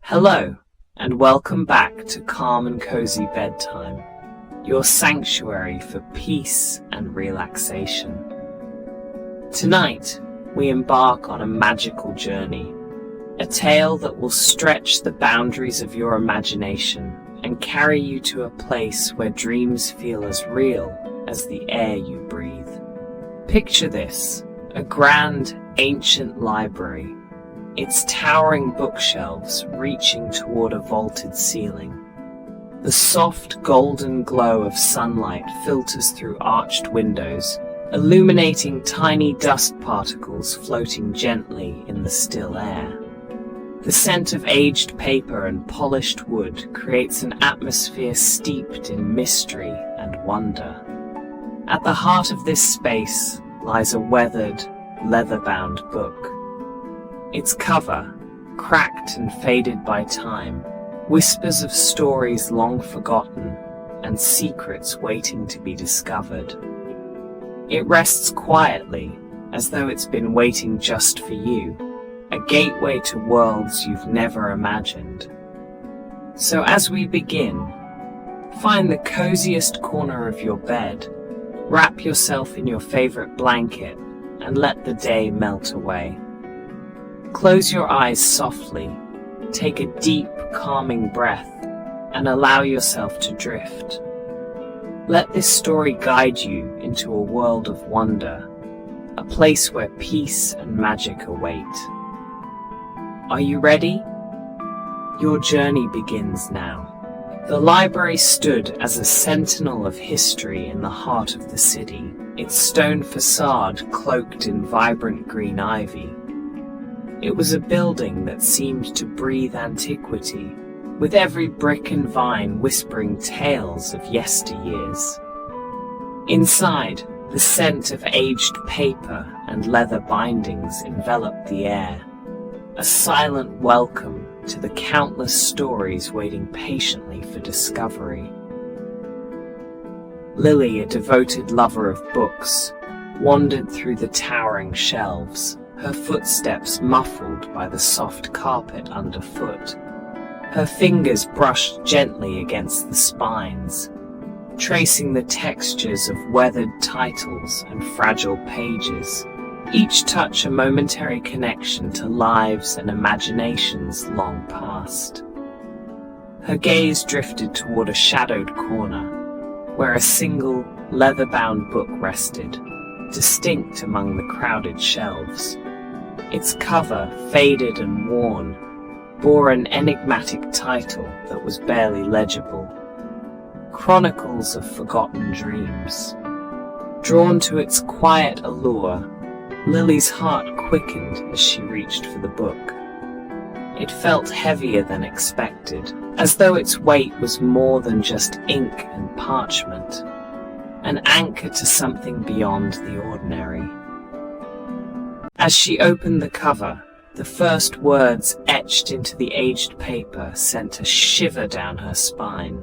Hello, and welcome back to Calm and Cozy Bedtime, your sanctuary for peace and relaxation. Tonight, we embark on a magical journey, a tale that will stretch the boundaries of your imagination and carry you to a place where dreams feel as real as the air you breathe. Picture this, a grand, ancient library, its towering bookshelves reaching toward a vaulted ceiling. The soft golden glow of sunlight filters through arched windows, illuminating tiny dust particles floating gently in the still air. The scent of aged paper and polished wood creates an atmosphere steeped in mystery and wonder. At the heart of this space lies a weathered, leather-bound book. Its cover, cracked and faded by time, whispers of stories long forgotten and secrets waiting to be discovered. It rests quietly, as though it's been waiting just for you, a gateway to worlds you've never imagined. So as we begin, find the coziest corner of your bed, wrap yourself in your favorite blanket, and let the day melt away. Close your eyes softly, take a deep, calming breath, and allow yourself to drift. Let this story guide you into a world of wonder, a place where peace and magic await. Are you ready? Your journey begins now. The library stood as a sentinel of history in the heart of the city, its stone facade cloaked in vibrant green ivy. It was a building that seemed to breathe antiquity, with every brick and vine whispering tales of yesteryears. Inside, the scent of aged paper and leather bindings enveloped the air, a silent welcome to the countless stories waiting patiently for discovery. Lily, a devoted lover of books, wandered through the towering shelves, her footsteps muffled by the soft carpet underfoot. Her fingers brushed gently against the spines, tracing the textures of weathered titles and fragile pages, each touch a momentary connection to lives and imaginations long past. Her gaze drifted toward a shadowed corner, where a single, leather-bound book rested, distinct among the crowded shelves. Its cover, faded and worn, bore an enigmatic title that was barely legible: Chronicles of Forgotten Dreams. Drawn to its quiet allure, Lily's heart quickened as she reached for the book. It felt heavier than expected, as though its weight was more than just ink and parchment, an anchor to something beyond the ordinary. As she opened the cover, the first words etched into the aged paper sent a shiver down her spine.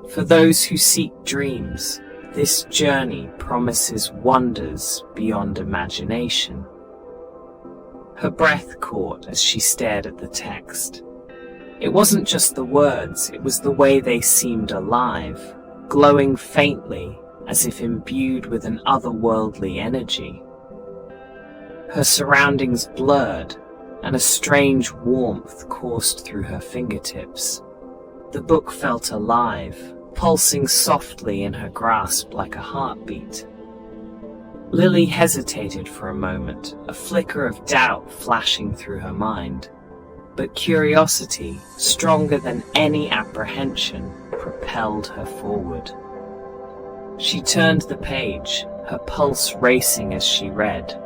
For those who seek dreams, this journey promises wonders beyond imagination. Her breath caught as she stared at the text. It wasn't just the words, it was the way they seemed alive, glowing faintly as if imbued with an otherworldly energy. Her surroundings blurred, and a strange warmth coursed through her fingertips. The book felt alive, pulsing softly in her grasp like a heartbeat. Lily hesitated for a moment, a flicker of doubt flashing through her mind. But curiosity, stronger than any apprehension, propelled her forward. She turned the page, her pulse racing as she read.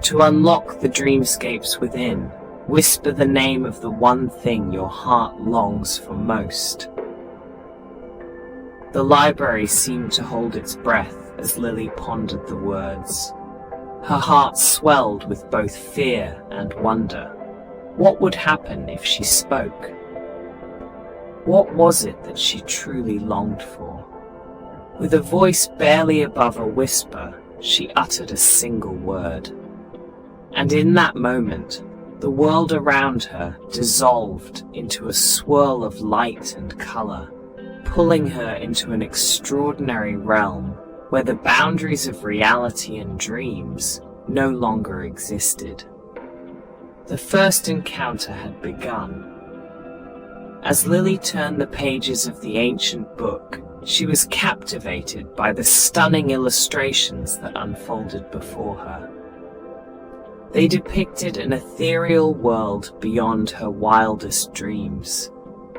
To unlock the dreamscapes within, whisper the name of the one thing your heart longs for most. The library seemed to hold its breath as Lily pondered the words. Her heart swelled with both fear and wonder. What would happen if she spoke? What was it that she truly longed for? With a voice barely above a whisper, she uttered a single word. And in that moment, The world around her dissolved into a swirl of light and color, pulling her into an extraordinary realm where the boundaries of reality and dreams no longer existed. The first encounter had begun. As Lily turned the pages of the ancient book, she was captivated by the stunning illustrations that unfolded before her. They depicted an ethereal world beyond her wildest dreams.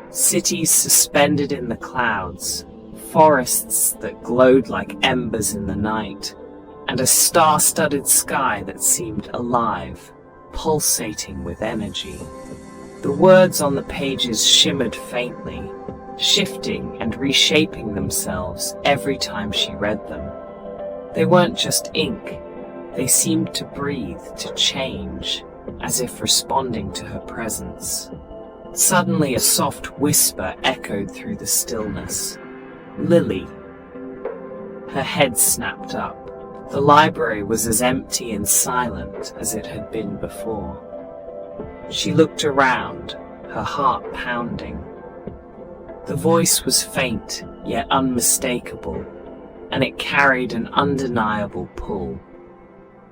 Cities suspended in the clouds, forests that glowed like embers in the night, and a star-studded sky that seemed alive, pulsating with energy. The words on the pages shimmered faintly, shifting and reshaping themselves every time she read them. They weren't just ink. They seemed to breathe, to change, as if responding to her presence. Suddenly, a soft whisper echoed through the stillness. "Lily." Her head snapped up. The library was as empty and silent as it had been before. She looked around, her heart pounding. The voice was faint, yet unmistakable, and it carried an undeniable pull.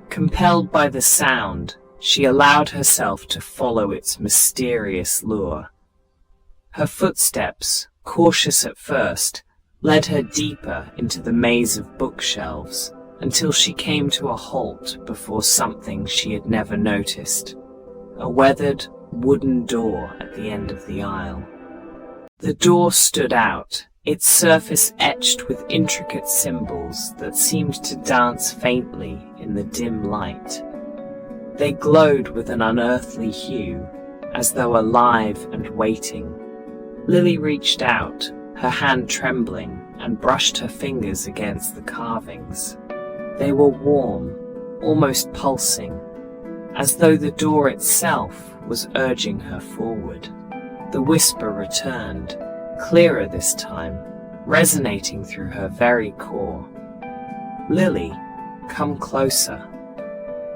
Compelled by the sound, she allowed herself to follow its mysterious lure. Her footsteps, cautious at first, led her deeper into the maze of bookshelves until she came to a halt before something she had never noticed: a weathered wooden door at the end of the aisle. The door stood out, its surface etched with intricate symbols that seemed to dance faintly in the dim light. They glowed with an unearthly hue, as though alive and waiting. Lily reached out, her hand trembling, and brushed her fingers against the carvings. They were warm, almost pulsing, as though the door itself was urging her forward. The whisper returned, clearer this time, resonating through her very core. "Lily, come closer."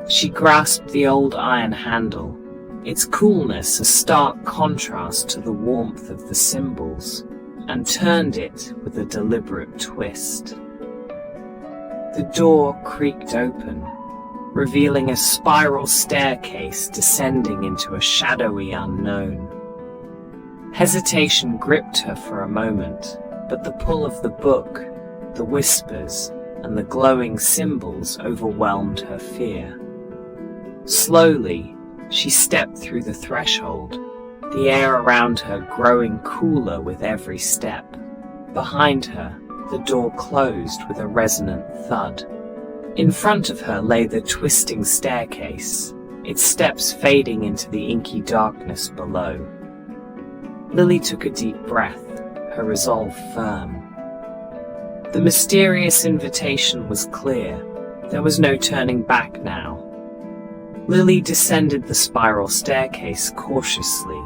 She grasped the old iron handle, its coolness a stark contrast to the warmth of the symbols, and turned it with a deliberate twist. The door creaked open, revealing a spiral staircase descending into a shadowy unknown. Hesitation gripped her for a moment, but the pull of the book, the whispers, and the glowing symbols overwhelmed her fear. Slowly, she stepped through the threshold, the air around her growing cooler with every step. Behind her, the door closed with a resonant thud. In front of her lay the twisting staircase, its steps fading into the inky darkness below. Lily took a deep breath, her resolve firm. The mysterious invitation was clear. There was no turning back now. Lily descended the spiral staircase cautiously,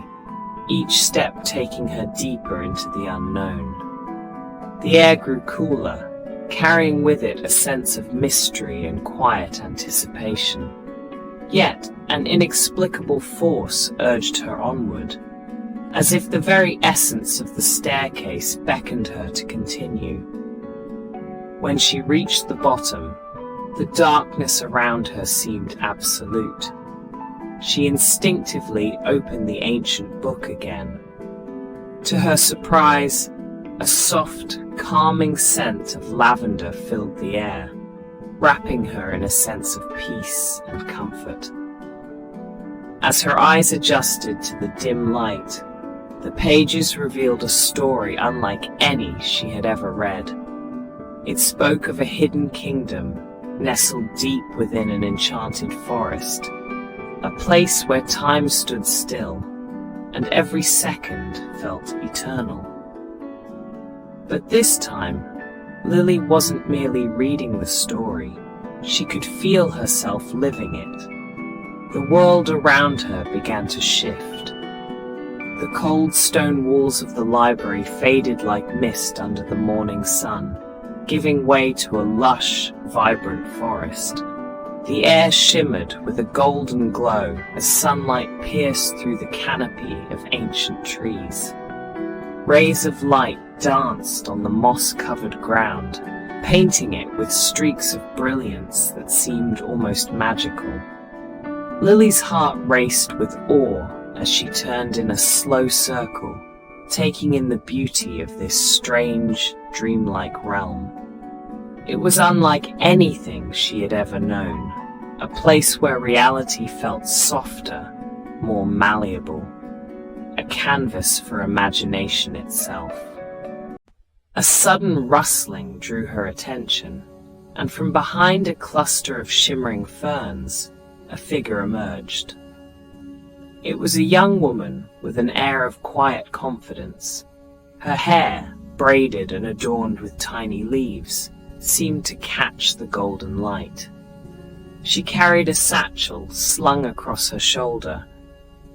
each step taking her deeper into the unknown. The air grew cooler, carrying with it a sense of mystery and quiet anticipation. Yet an inexplicable force urged her onward, as if the very essence of the staircase beckoned her to continue. When she reached the bottom, the darkness around her seemed absolute. She instinctively opened the ancient book again. To her surprise, a soft, calming scent of lavender filled the air, wrapping her in a sense of peace and comfort. As her eyes adjusted to the dim light, the pages revealed a story unlike any she had ever read. It spoke of a hidden kingdom nestled deep within an enchanted forest, a place where time stood still and every second felt eternal. But this time, Lily wasn't merely reading the story. She could feel herself living it. The world around her began to shift. The cold stone walls of the library faded like mist under the morning sun, giving way to a lush, vibrant forest. The air shimmered with a golden glow as sunlight pierced through the canopy of ancient trees. Rays of light danced on the moss-covered ground, painting it with streaks of brilliance that seemed almost magical. Lily's heart raced with awe as she turned in a slow circle, taking in the beauty of this strange, dreamlike realm. It was unlike anything she had ever known, a place where reality felt softer, more malleable, a canvas for imagination itself. A sudden rustling drew her attention, and from behind a cluster of shimmering ferns, a figure emerged. It was a young woman with an air of quiet confidence. Her hair, braided and adorned with tiny leaves, seemed to catch the golden light. She carried a satchel slung across her shoulder,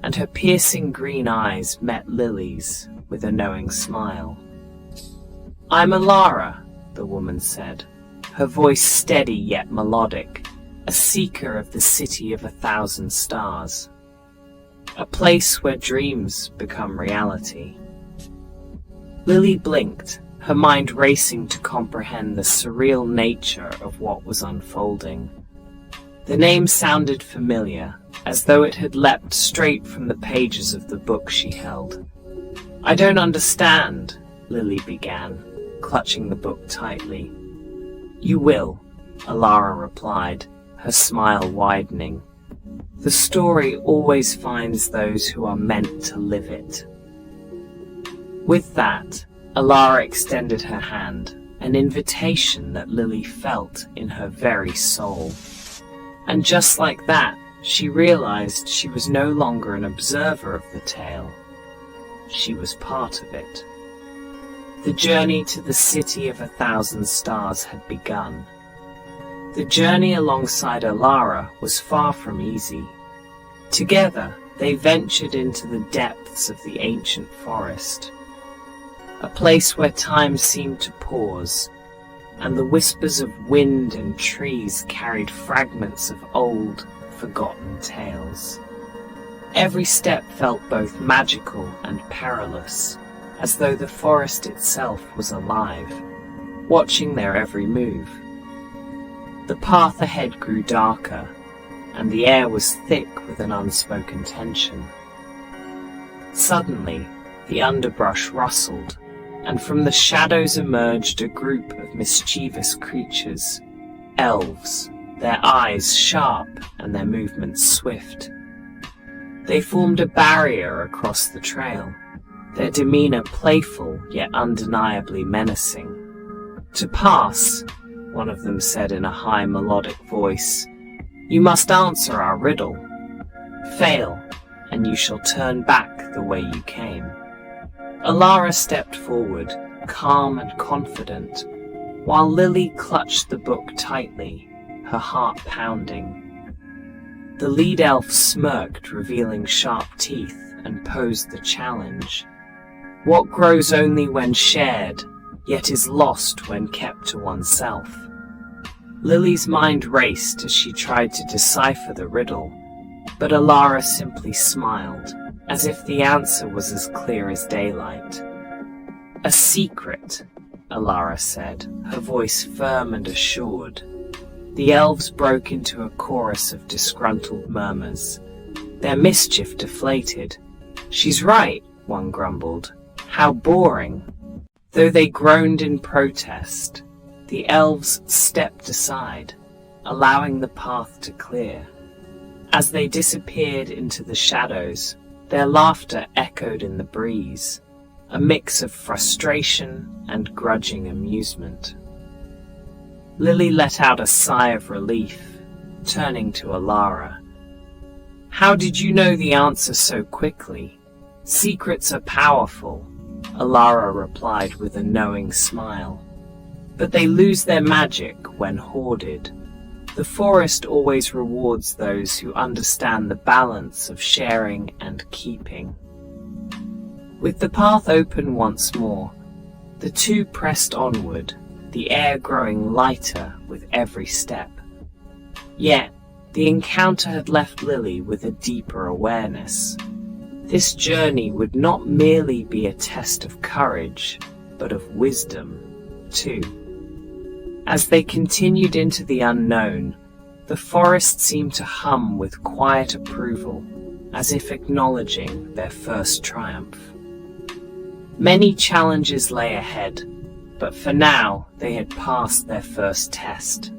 and her piercing green eyes met Lily's with a knowing smile. "I'm Elara," the woman said, her voice steady yet melodic, a seeker of the city of 1,000 stars. A place where dreams become reality. Lily blinked, her mind racing to comprehend the surreal nature of what was unfolding. The name sounded familiar, as though it had leapt straight from the pages of the book she held. "I don't understand," Lily began, clutching the book tightly. "You will," Elara replied, her smile widening. "The story always finds those who are meant to live it." With that, Elara extended her hand, an invitation that Lily felt in her very soul. And just like that, she realized she was no longer an observer of the tale. She was part of it. The journey to the city of 1,000 stars had begun. The journey alongside Elara was far from easy. Together, they ventured into the depths of the ancient forest, a place where time seemed to pause, and the whispers of wind and trees carried fragments of old, forgotten tales. Every step felt both magical and perilous, as though the forest itself was alive, watching their every move. The path ahead grew darker, and the air was thick with an unspoken tension. Suddenly, the underbrush rustled, and from the shadows emerged a group of mischievous creatures, elves, their eyes sharp and their movements swift. They formed a barrier across the trail, their demeanor playful yet undeniably menacing. "To pass," one of them said in a high melodic voice, "you must answer our riddle. Fail, and you shall turn back the way you came." Elara stepped forward, calm and confident, while Lily clutched the book tightly, her heart pounding. The lead elf smirked, revealing sharp teeth, and posed the challenge. What grows only when shared, yet is lost when kept to oneself? Lily's mind raced as she tried to decipher the riddle, but Elara simply smiled, as if the answer was as clear as daylight. "A secret," Elara said, her voice firm and assured. The elves broke into a chorus of disgruntled murmurs, their mischief deflated. "She's right," one grumbled. "How boring." Though they groaned in protest, the elves stepped aside, allowing the path to clear. As they disappeared into the shadows, their laughter echoed in the breeze, a mix of frustration and grudging amusement. Lily let out a sigh of relief, turning to Elara. "How did you know the answer so quickly? Secrets are powerful," Elara replied with a knowing smile. "But they lose their magic when hoarded. The forest always rewards those who understand the balance of sharing and keeping." With the path open once more, the two pressed onward, the air growing lighter with every step. Yet, The encounter had left Lily with a deeper awareness. This journey would not merely be a test of courage, but of wisdom, too. As they continued into the unknown, the forest seemed to hum with quiet approval, as if acknowledging their first triumph. Many challenges lay ahead, but for now they had passed their first test.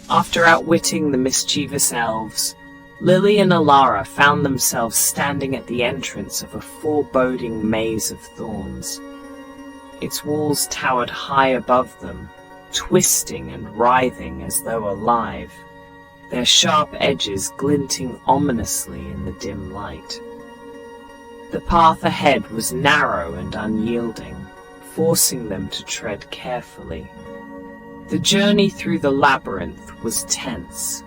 After outwitting the mischievous elves, Lily and Elara found themselves standing at the entrance of a foreboding maze of thorns. Its walls towered high above them, twisting and writhing as though alive, their sharp edges glinting ominously in the dim light. The path ahead was narrow and unyielding, forcing them to tread carefully. The journey through the labyrinth was tense,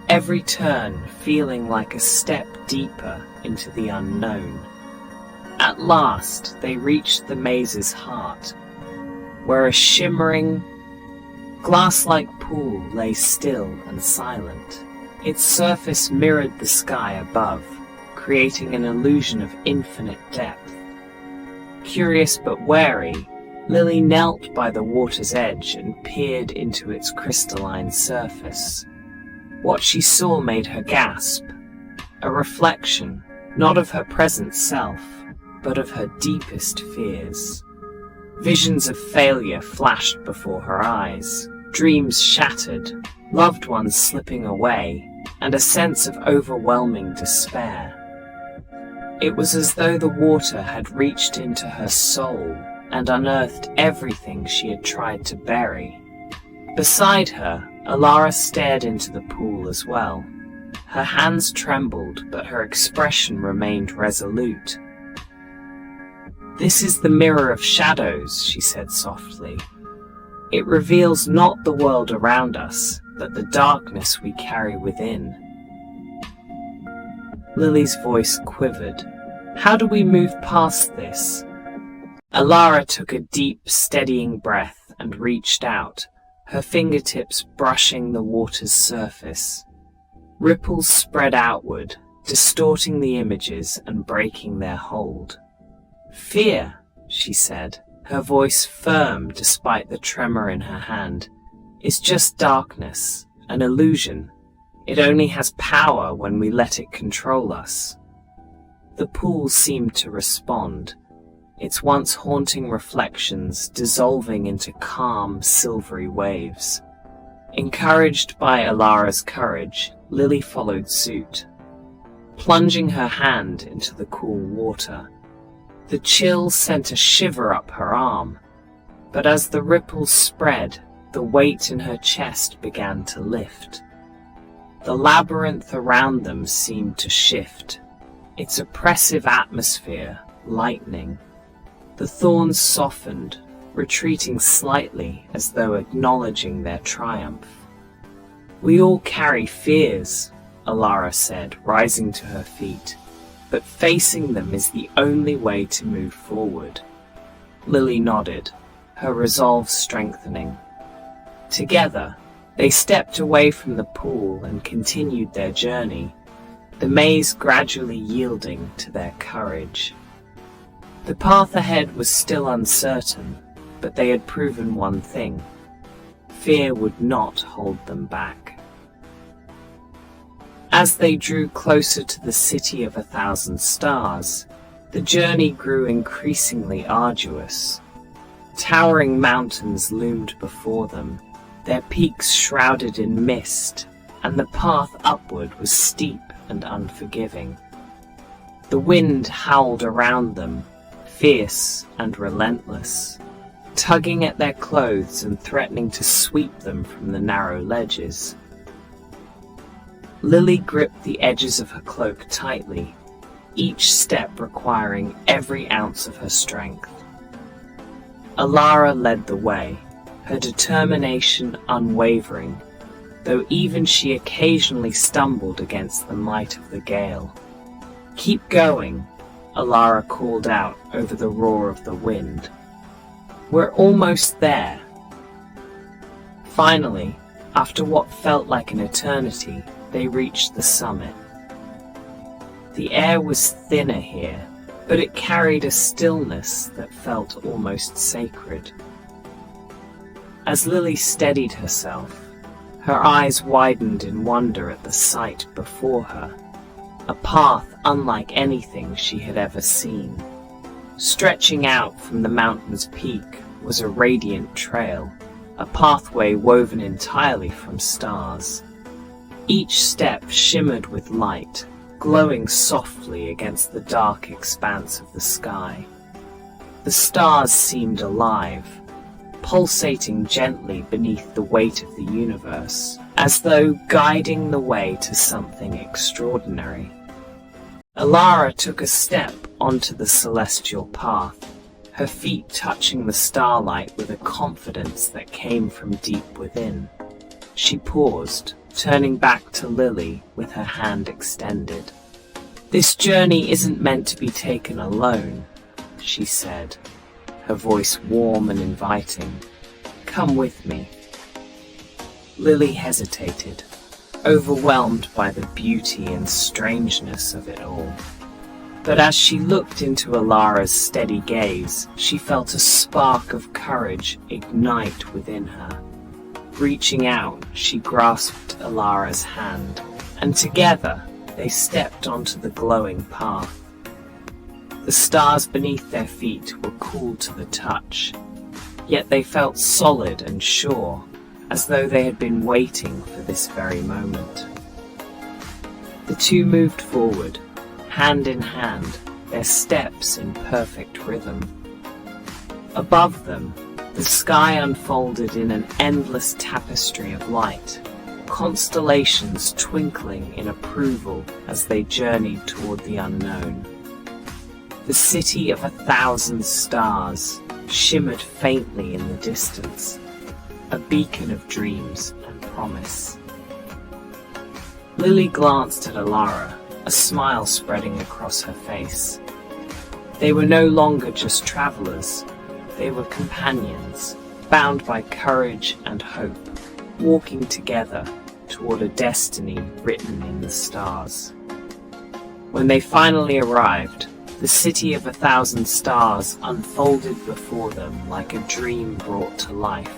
every turn feeling like a step deeper into the unknown. At last, they reached the maze's heart, where a shimmering, glass-like pool lay still and silent. Its surface mirrored the sky above, creating an illusion of infinite depth. Curious but wary, Lily knelt by the water's edge and peered into its crystalline surface. What she saw made her gasp, a reflection, not of her present self, but of her deepest fears. Visions of failure flashed before her eyes, dreams shattered, loved ones slipping away, and a sense of overwhelming despair. It was as though the water had reached into her soul and unearthed everything she had tried to bury. Beside her, Elara stared into the pool as well. Her hands trembled, but her expression remained resolute. "This is the mirror of shadows," she said softly. "It reveals not the world around us, but the darkness we carry within." Lily's voice quivered. "How do we move past this?" Elara took a deep, steadying breath and reached out, her fingertips brushing the water's surface. Ripples spread outward, distorting the images and breaking their hold. "Fear," she said, her voice firm despite the tremor in her hand, "is just darkness, an illusion. It only has power when we let it control us." The pool seemed to respond, its once haunting reflections dissolving into calm, silvery waves. Encouraged by Elara's courage, Lily followed suit, plunging her hand into the cool water. The chill sent a shiver up her arm, but as the ripples spread, the weight in her chest began to lift. The labyrinth around them seemed to shift, its oppressive atmosphere lightening. The thorns softened, retreating slightly as though acknowledging their triumph. "We all carry fears," Elara said, rising to her feet, "but facing them is the only way to move forward." Lily nodded, her resolve strengthening. Together, they stepped away from the pool and continued their journey, the maze gradually yielding to their courage. The path ahead was still uncertain, but they had proven one thing: fear would not hold them back. As they drew closer to the city of 1,000 stars, the journey grew increasingly arduous. Towering mountains loomed before them, their peaks shrouded in mist, and the path upward was steep and unforgiving. The wind howled around them, fierce and relentless, tugging at their clothes and threatening to sweep them from the narrow ledges. Lily gripped the edges of her cloak tightly, each step requiring every ounce of her strength. Elara led the way, her determination unwavering, though even she occasionally stumbled against the might of the gale. "Keep going," Elara called out over the roar of the wind. "We're almost there." Finally, after what felt like an eternity, they reached the summit. The air was thinner here, but it carried a stillness that felt almost sacred. As Lily steadied herself, her eyes widened in wonder at the sight before her, a path unlike anything she had ever seen. Stretching out from the mountain's peak was a radiant trail, a pathway woven entirely from stars. Each step shimmered with light, glowing softly against the dark expanse of the sky. The stars seemed alive, pulsating gently beneath the weight of the universe, as though guiding the way to something extraordinary. Elara took a step onto the celestial path, her feet touching the starlight with a confidence that came from deep within. She paused, turning back to Lily with her hand extended. "This journey isn't meant to be taken alone," she said, her voice warm and inviting. "Come with me." Lily hesitated, overwhelmed by the beauty and strangeness of it all. But as she looked into Elara's steady gaze, she felt a spark of courage ignite within her. Reaching out, she grasped Elara's hand, and together they stepped onto the glowing path. The stars beneath their feet were cool to the touch, yet they felt solid and sure, as though they had been waiting for this very moment. The two moved forward, hand in hand, their steps in perfect rhythm. Above them, the sky unfolded in an endless tapestry of light, constellations twinkling in approval as they journeyed toward the unknown. The city of 1,000 stars shimmered faintly in the distance, a beacon of dreams and promise. Lily glanced at Elara, a smile spreading across her face. They were no longer just travelers, they were companions, bound by courage and hope, walking together toward a destiny written in the stars. When they finally arrived, the city of 1,000 stars unfolded before them like a dream brought to life.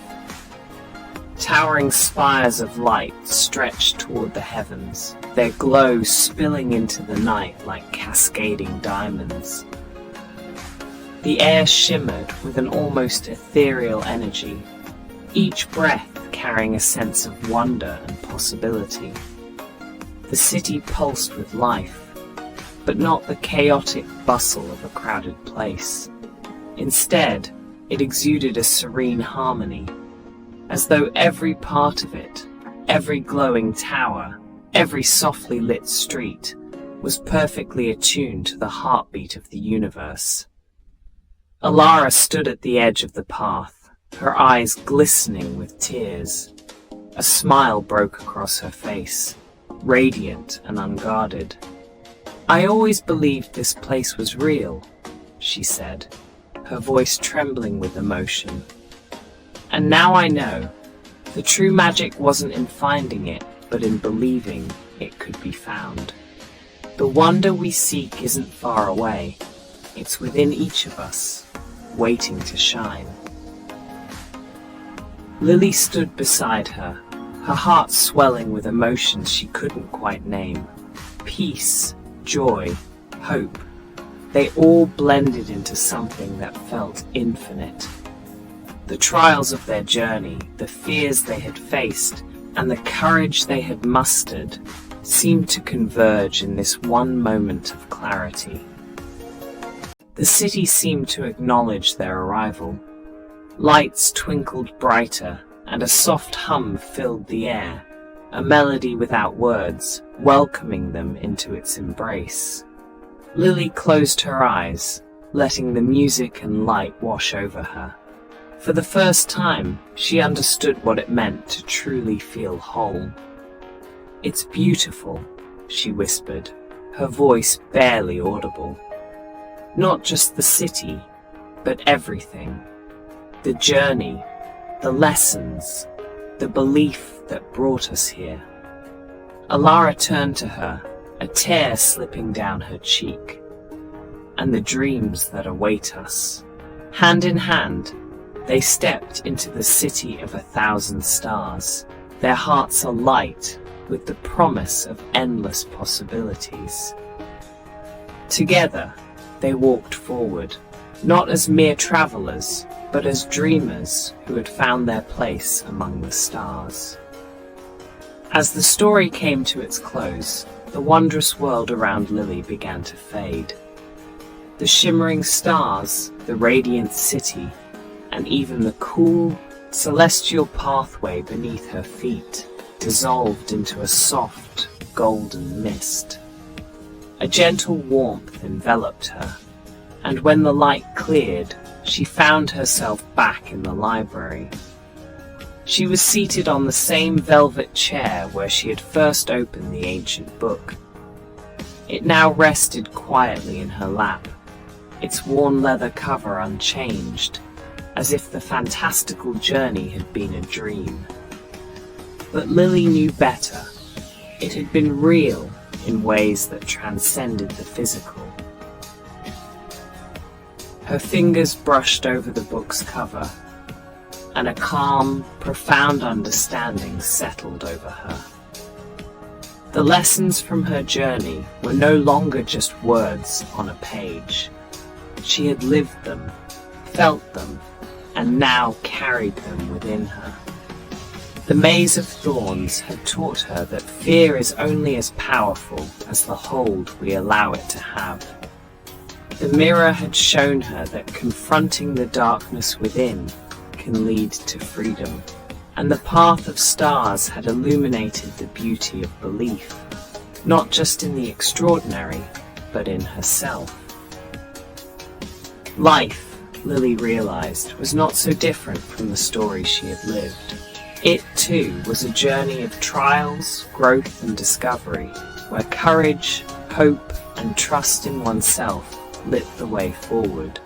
Towering spires of light stretched toward the heavens, their glow spilling into the night like cascading diamonds. The air shimmered with an almost ethereal energy, each breath carrying a sense of wonder and possibility. The city pulsed with life, but not the chaotic bustle of a crowded place. Instead, it exuded a serene harmony, as though every part of it, every glowing tower, every softly lit street, was perfectly attuned to the heartbeat of the universe. Elara stood at the edge of the path, her eyes glistening with tears. A smile broke across her face, radiant and unguarded. "I always believed this place was real," she said, her voice trembling with emotion. "And now I know. The true magic wasn't in finding it, but in believing it could be found. The wonder we seek isn't far away. It's within each of us, waiting to shine." Lily stood beside her, her heart swelling with emotions she couldn't quite name. Peace, joy, hope, they all blended into something that felt infinite. The trials of their journey, the fears they had faced, and the courage they had mustered seemed to converge in this one moment of clarity. The city seemed to acknowledge their arrival. Lights twinkled brighter, and a soft hum filled the air, a melody without words, welcoming them into its embrace. Lily closed her eyes, letting the music and light wash over her. For the first time, she understood what it meant to truly feel whole. "It's beautiful," she whispered, her voice barely audible. "Not just the city, but everything. The journey, the lessons, the belief that brought us here." Elara turned to her, a tear slipping down her cheek. And the dreams that await us. Hand in hand, they stepped into the city of 1,000 stars. Their hearts alight with the promise of endless possibilities. Together, they walked forward, not as mere travelers, but as dreamers who had found their place among the stars. As the story came to its close, the wondrous world around Lily began to fade. The shimmering stars, the radiant city, and even the cool, celestial pathway beneath her feet dissolved into a soft, golden mist. A gentle warmth enveloped her, and when the light cleared, she found herself back in the library. She was seated on the same velvet chair where she had first opened the ancient book. It now rested quietly in her lap, its worn leather cover unchanged, as if the fantastical journey had been a dream. But Lily knew better. It had been real in ways that transcended the physical. Her fingers brushed over the book's cover, and a calm, profound understanding settled over her. The lessons from her journey were no longer just words on a page. She had lived them, felt them, and now carried them within her. The maze of thorns had taught her that fear is only as powerful as the hold we allow it to have. The mirror had shown her that confronting the darkness within can lead to freedom, and the path of stars had illuminated the beauty of belief, not just in the extraordinary, but in herself. Life, Lily realized, was not so different from the story she had lived. It, too, was a journey of trials, growth, and discovery, where courage, hope, and trust in oneself lit the way forward.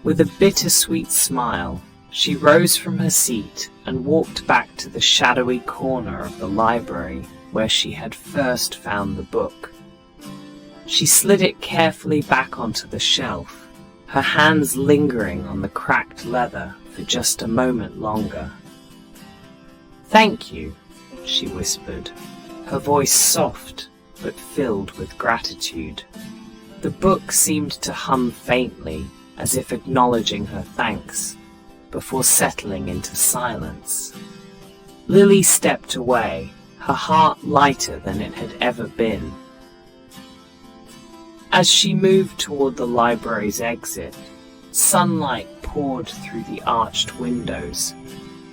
With a bittersweet smile, she rose from her seat and walked back to the shadowy corner of the library where she had first found the book. She slid it carefully back onto the shelf, her hands lingering on the cracked leather for just a moment longer. "Thank you," she whispered, her voice soft but filled with gratitude. The book seemed to hum faintly, as if acknowledging her thanks, before settling into silence. Lily stepped away, her heart lighter than it had ever been. As she moved toward the library's exit, sunlight poured through the arched windows,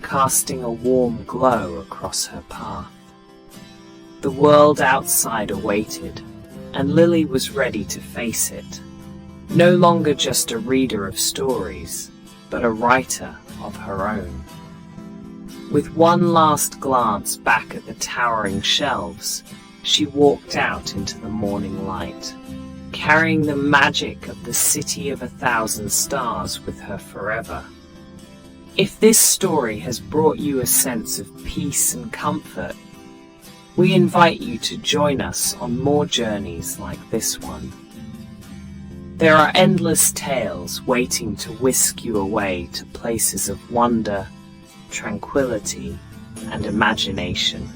casting a warm glow across her path. The world outside awaited, and Lily was ready to face it. No longer just a reader of stories, but a writer of her own. With one last glance back at the towering shelves, she walked out into the morning light, carrying the magic of the city of 1,000 stars with her forever. If this story has brought you a sense of peace and comfort, we invite you to join us on more journeys like this one. There are endless tales waiting to whisk you away to places of wonder, tranquility, and imagination,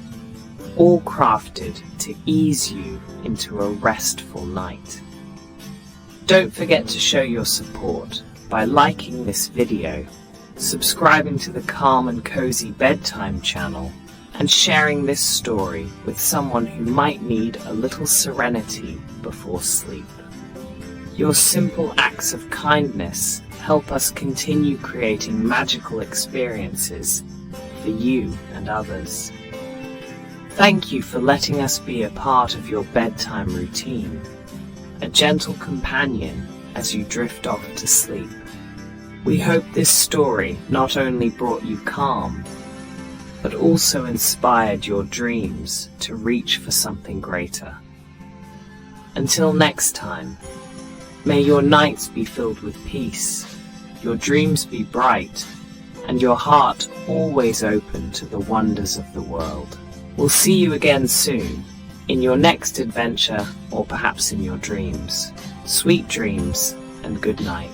all crafted to ease you into a restful night. Don't forget to show your support by liking this video, subscribing to the Calm and Cozy Bedtime channel, and sharing this story with someone who might need a little serenity before sleep. Your simple acts of kindness help us continue creating magical experiences for you and others. Thank you for letting us be a part of your bedtime routine, a gentle companion as you drift off to sleep. We hope this story not only brought you calm, but also inspired your dreams to reach for something greater. Until next time, may your nights be filled with peace, your dreams be bright, and your heart always open to the wonders of the world. We'll see you again soon, in your next adventure, or perhaps in your dreams. Sweet dreams, and good night.